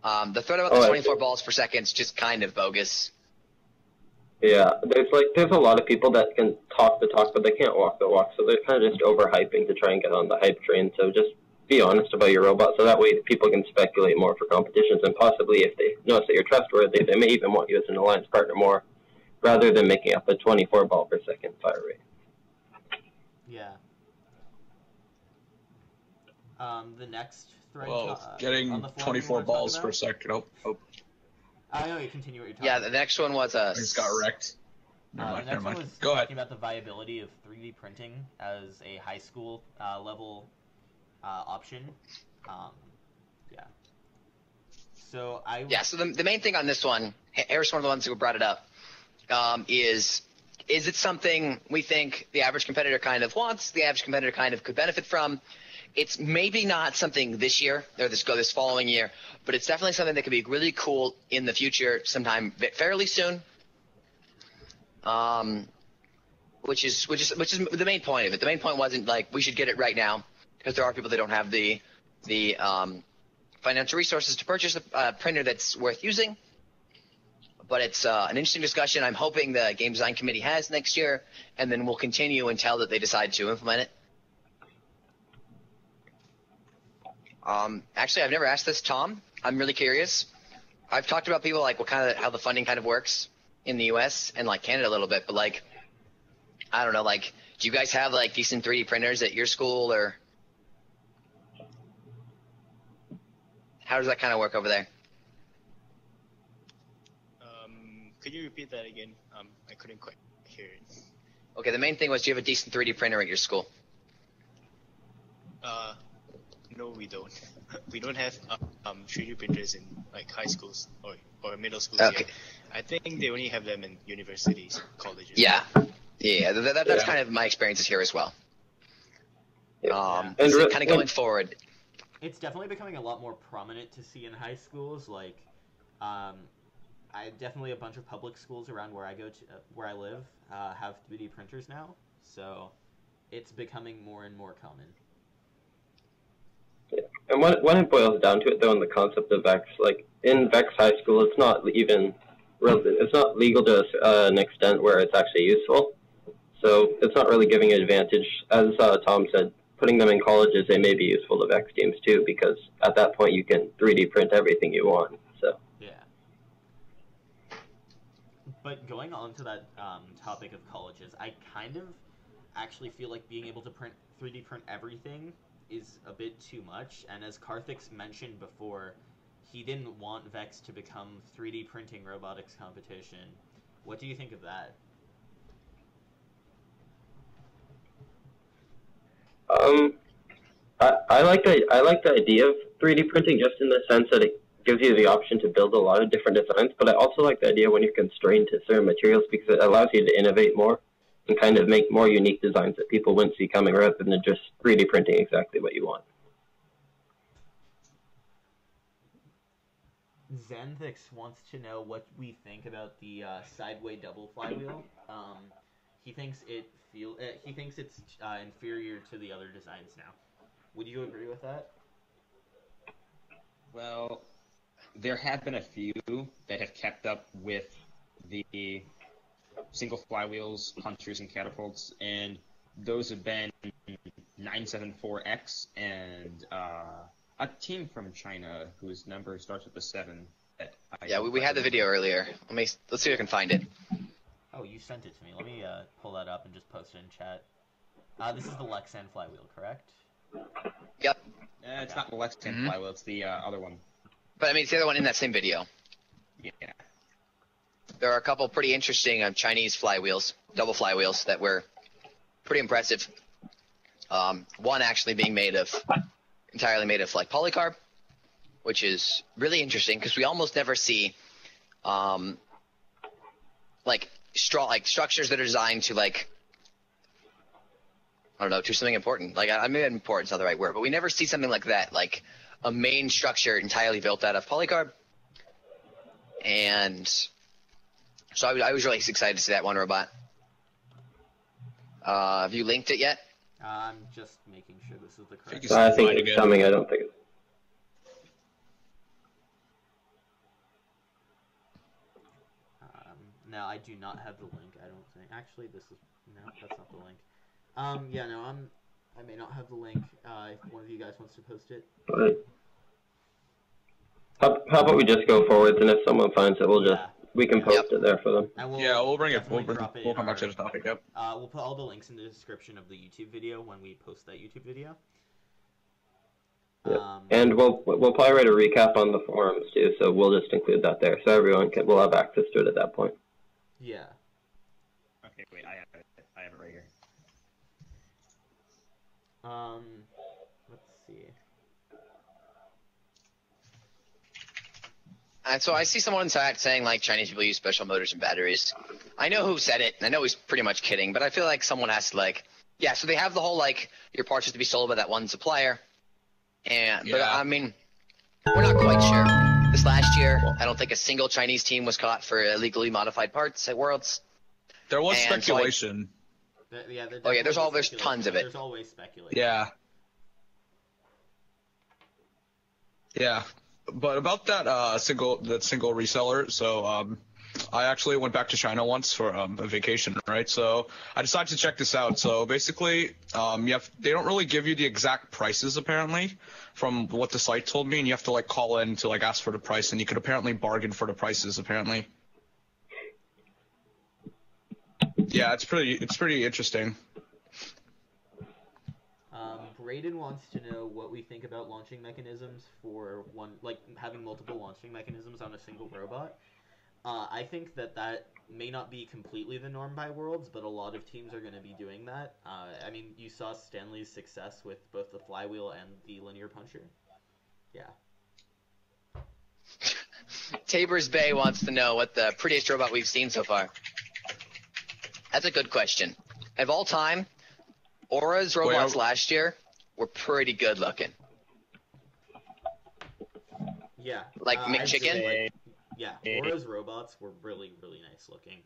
The thread about the 24 balls per second is just kind of bogus. Yeah, there's a lot of people that can talk the talk, but they can't walk the walk, so they're kind of just overhyping to try and get on the hype train. So just be honest about your robot, so that way people can speculate more for competitions, and possibly if they notice that you're trustworthy, they may even want you as an alliance partner more, rather than making up a 24 ball per second fire rate. Yeah. The next thread. Well, on getting the forum 24 you wanna balls talk per about? second. Oh. I know you continue what you're talking Yeah, about. the next one was I just got wrecked. The Never next one mind. was Go ahead. talking about the viability of 3D printing as a high school level option. Yeah. So So the main thing on this one, Harris, one of the ones who brought it up, is it something we think the average competitor kind of wants, the average competitor kind of could benefit from? It's maybe not something this year or this following year, but it's definitely something that could be really cool in the future, sometime fairly soon. Which is the main point of it. The main point wasn't like we should get it right now, because there are people that don't have the financial resources to purchase a printer that's worth using. But it's an interesting discussion. I'm hoping the game design committee has next year, and then we'll continue until that they decide to implement it. Actually, I've never asked this, Tom. I'm really curious. I've talked about people like how the funding kind of works in the U.S. and like Canada a little bit, but like, I don't know, like, do you guys have like decent 3D printers at your school, or how does that kind of work over there? Could you repeat that again? I couldn't quite hear it. Okay, the main thing was, do you have a decent 3D printer at your school? No, we don't. We don't have 3D printers in like high schools or middle schools Okay. I think they only have them in universities, colleges. Yeah, that's Yeah. kind of my experiences here as well. Yeah. And So kind of going forward. It's definitely becoming a lot more prominent to see in high schools. Like, I definitely a bunch of public schools around where I go to, where I live, have 3D printers now. So it's becoming more and more common. Yeah. And when it boils down to it, though, in the concept of VEX, like in VEX High School, it's not legal to an extent where it's actually useful. So it's not really giving an advantage. As Tom said, putting them in colleges, they may be useful to VEX teams too, because at that point you can 3D print everything you want. So yeah. But going on to that topic of colleges, I kind of actually feel like being able to 3D print everything is a bit too much. And as Karthik's mentioned before, he didn't want VEX to become 3D printing robotics competition. What do you think of that? I like the idea of 3D printing just in the sense that it gives you the option to build a lot of different designs, but I also like the idea when you're constrained to certain materials because it allows you to innovate more and kind of make more unique designs that people wouldn't see coming rather than just 3D printing exactly what you want. Xanthix wants to know what we think about the sideway double flywheel. He thinks it's inferior to the other designs now. Would you agree with that? Well, there have been a few that have kept up with the single flywheels, punchers, and catapults, and those have been 974X and a team from China whose number starts with the 7. Yeah, we had the video earlier. Let's see if I can find it. Oh, you sent it to me. Let me pull that up and just post it in chat. This is the Lexan flywheel, correct? Yep. It's not the Lexan flywheel, it's the other one. But I mean, it's the other one in that same video. Yeah. There are a couple pretty interesting Chinese flywheels, double flywheels, that were pretty impressive. One actually being entirely made of like polycarb, which is really interesting because we almost never see structures that are designed to to something important. Maybe important is not the right word, but we never see something like that, like a main structure entirely built out of polycarb. And so I was really excited to see that one robot. Have you linked it yet? I'm just making sure this is the correct. I think it's coming. I don't think it's. No, I do not have the link. I don't think. Actually, that's not the link. Yeah, no, I may not have the link. If one of you guys wants to post it. But how about we just go forwards, and if someone finds it, we can post it there for them. We'll bring it. We'll come back to the topic. Yep. We'll put all the links in the description of the YouTube video when we post that YouTube video. Yep. And we'll probably write a recap on the forums too, so we'll just include that there, so everyone will have access to it at that point. Yeah. Okay, wait, I have it right here. Let's see. So I see someone in chat saying Chinese people use special motors and batteries. I know who said it, and I know he's pretty much kidding, but I feel like someone has to so they have the whole your parts have to be sold by that one supplier. But I mean, we're not quite sure. This last year, I don't think a single Chinese team was caught for illegally modified parts at Worlds. There was speculation. There's tons of it. There's always speculation. Yeah. Yeah. But about that single reseller, so I actually went back to China once for a vacation, right? So I decided to check this out. So basically, they don't really give you the exact prices apparently, from what the site told me, and you have to call in to ask for the price, and you could apparently bargain for the prices apparently. Yeah, it's pretty interesting. Braden wants to know what we think about launching mechanisms for having multiple launching mechanisms on a single robot. I think that may not be completely the norm by Worlds, but a lot of teams are going to be doing that. I mean, you saw Stanley's success with both the flywheel and the linear puncher. Yeah. Tabor's Bay wants to know what the prettiest robot we've seen so far. That's a good question. Of all time, Aura's robots last year were pretty good looking. Yeah. Like I'd say, McChicken? like, yeah, Aura's robots were really, really nice looking.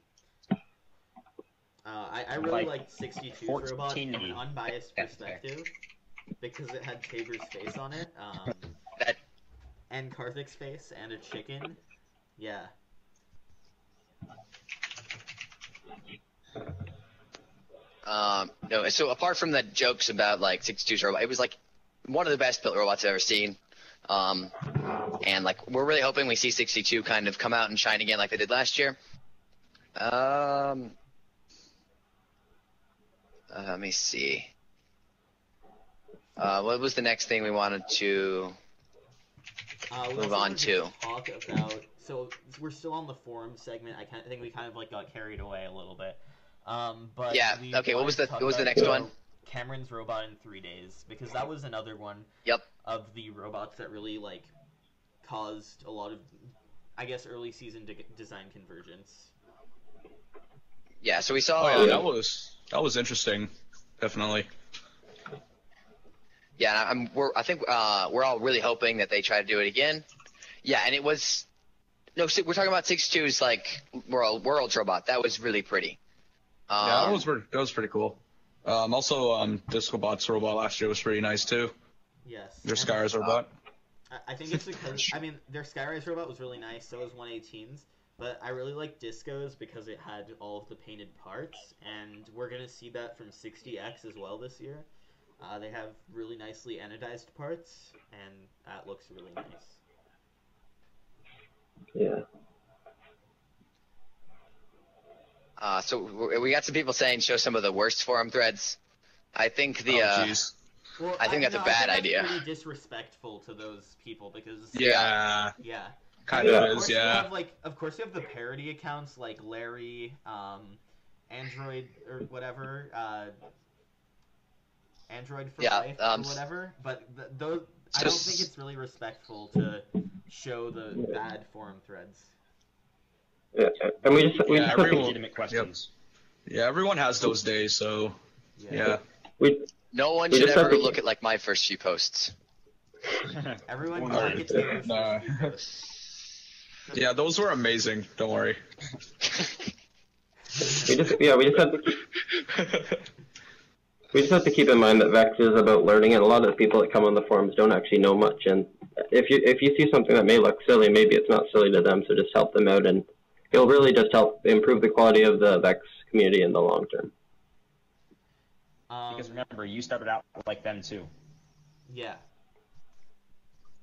I really liked 62's robot from an unbiased perspective because it had Tabor's face on it, and Karthik's face, and a chicken. Yeah. No, so apart from the jokes about like 62's robot, it was like one of the best built robots I've ever seen. And like we're really hoping we see 62 kind of come out and shine again like they did last year. Let me see. What was the next thing we wanted to move on to? Talk about, so we're still on the forum segment. I think we kind of like got carried away a little bit. But yeah. Okay. What was the next one? Cameron's robot in 3 days, because that was another one. Yep. Of the robots that really like caused a lot of, I guess, early season design convergence. Yeah. So we saw. Oh yeah, that was interesting. Definitely. Yeah, I think we're all really hoping that they try to do it again. Yeah, and it was we're talking about 62's like world robot. That was really pretty. Yeah, that was pretty cool. Also, Discobot's robot last year was pretty nice too. Yes. Their Skyrise robot. I think it's because their Skyrise robot was really nice. So was 118's, but I really like Disco's because it had all of the painted parts, and we're gonna see that from 60X as well this year. They have really nicely anodized parts, and that looks really nice. Yeah. So we got some people saying show some of the worst forum threads. I think that's a bad idea. Pretty disrespectful to those people because yeah, kind of is. Yeah. Of course, you have the parody accounts like Larry, Android or whatever, Android for life or whatever. But those, I don't think it's really respectful to show the bad forum threads. Yeah, and we just have legitimate questions. Yep. Yeah, everyone has those days, so yeah. No one should ever look at like my first few posts. Everyone can look at Taylor's first few posts. Yeah, those were amazing. Don't worry. we just have to keep in mind that VEX is about learning, and a lot of the people that come on the forums don't actually know much. And if you see something that may look silly, maybe it's not silly to them, so just help them out, and it'll really just help improve the quality of the VEX community in the long term. Because remember, you started out like them too. Yeah.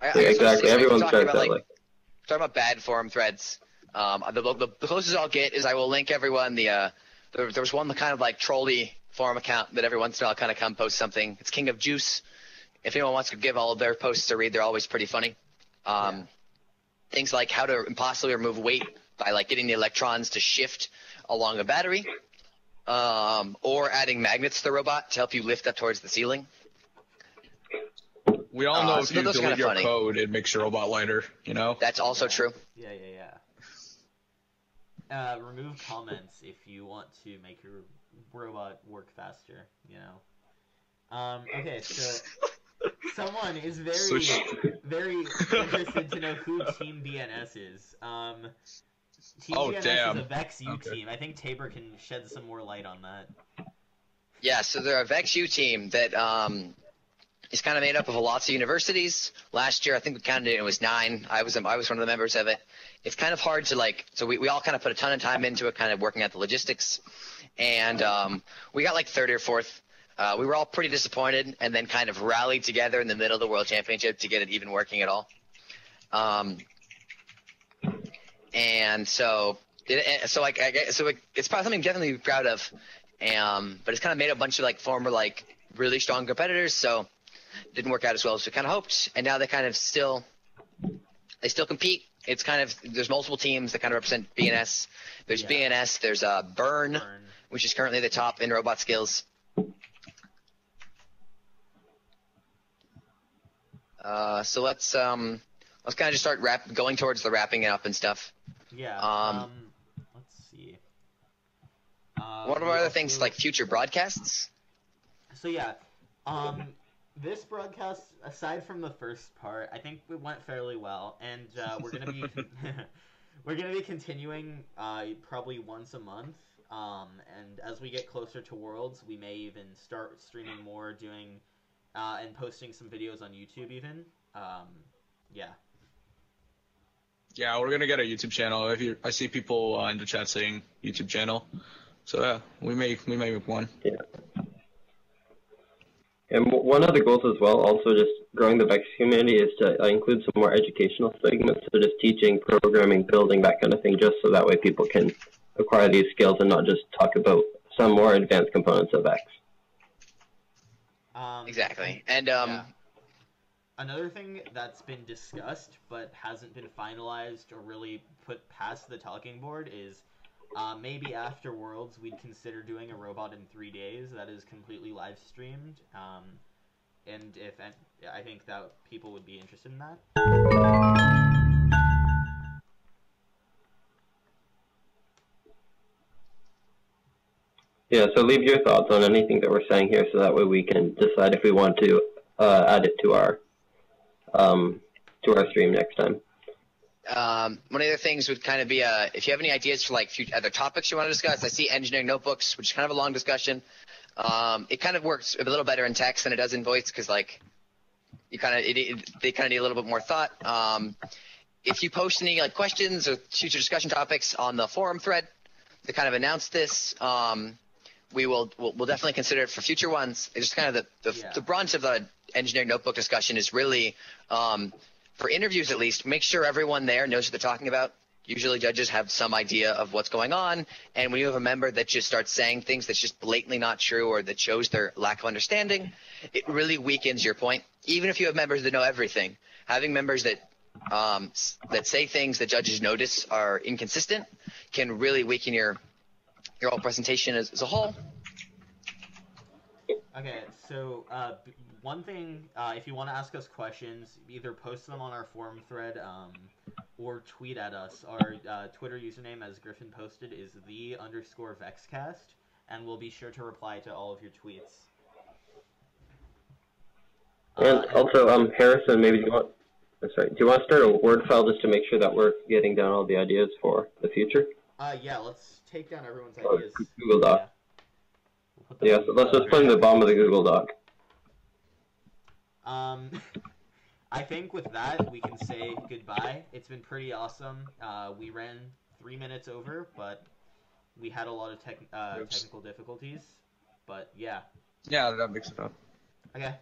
Exactly. Everyone starts out like. Talking about bad forum threads. The closest I'll get is I will link everyone. There was one kind of like trolley forum account that every once in a while kind of come post something. It's King of Juice. If anyone wants to give all of their posts a read, they're always pretty funny. Things like how to impossibly remove weight by like getting the electrons to shift along a battery, or adding magnets to the robot to help you lift up towards the ceiling. We all know if you delete your code, it makes your robot lighter, you know? That's also true. Yeah. Remove comments if you want to make your robot work faster, you know? Okay, so someone is very interested to know who Team BNS is. Team BNS is a VEX U team. I think Tabor can shed some more light on that. Yeah, so they're a VEX U team that is kind of made up of lots of universities. Last year, I think we counted it was 9. I was one of the members of it. It's kind of hard to so we all kind of put a ton of time into it, kind of working out the logistics. And we got like 3rd or 4th. We were all pretty disappointed, and then kind of rallied together in the middle of the World Championship to get it even working at all. And so it's probably something definitely to be proud of. But it's kind of made a bunch of like former like really strong competitors, so it didn't work out as well as we kind of hoped. And now they kind of still compete. It's kind of there's multiple teams that kind of represent BNS. There's BNS. There's Burn, which is currently the top in robot skills. So let's Let's kind of just start going towards the wrapping it up and stuff. Yeah. Let's see. What are other things like future broadcasts? So yeah, this broadcast, aside from the first part, I think it went fairly well, and we're gonna be we're gonna be continuing probably once a month. And as we get closer to Worlds, we may even start streaming more, doing and posting some videos on YouTube even. Yeah. Yeah, we're gonna get a YouTube channel. I see people in the chat saying YouTube channel, so yeah, we may make one. Yeah. And one of the goals as well, also just growing the VEX community, is to include some more educational segments, so just teaching, programming, building, that kind of thing, just so that way people can acquire these skills and not just talk about some more advanced components of VEX. Exactly. And yeah. Another thing that's been discussed but hasn't been finalized or really put past the talking board is maybe after Worlds we'd consider doing a robot in 3 days that is completely live streamed. And I think that people would be interested in that. Yeah, so leave your thoughts on anything that we're saying here, so that way we can decide if we want to add it to our stream next time. One of the things would kind of be if you have any ideas for like other topics you want to discuss. I see engineering notebooks, which is kind of a long discussion. It kind of works a little better in text than it does in voice because like they kind of need a little bit more thought. If you post any like questions or future discussion topics on the forum thread to kind of announce this, we'll definitely consider it for future ones. It's just kind of the brunt of the engineering notebook discussion is really for interviews at least, make sure everyone there knows what they're talking about. Usually judges have some idea of what's going on, and when you have a member that just starts saying things that's just blatantly not true or that shows their lack of understanding, it really weakens your point. Even if you have members that know everything, having members that say things that judges notice are inconsistent can really weaken your whole presentation as a whole. Okay, so one thing, if you want to ask us questions, either post them on our forum thread or tweet at us. Our Twitter username, as Griffin posted, is _VEXCast, and we'll be sure to reply to all of your tweets. And also, Harrison, maybe do you want to start a Word file just to make sure that we're getting down all the ideas for the future? Yeah, let's take down everyone's ideas. Google Doc. Yeah, so let's just put in the bottom of the Google Doc. I think with that, we can say goodbye. It's been pretty awesome. We ran 3 minutes over, but we had a lot of technical difficulties. But yeah. Yeah, that makes it up. Okay.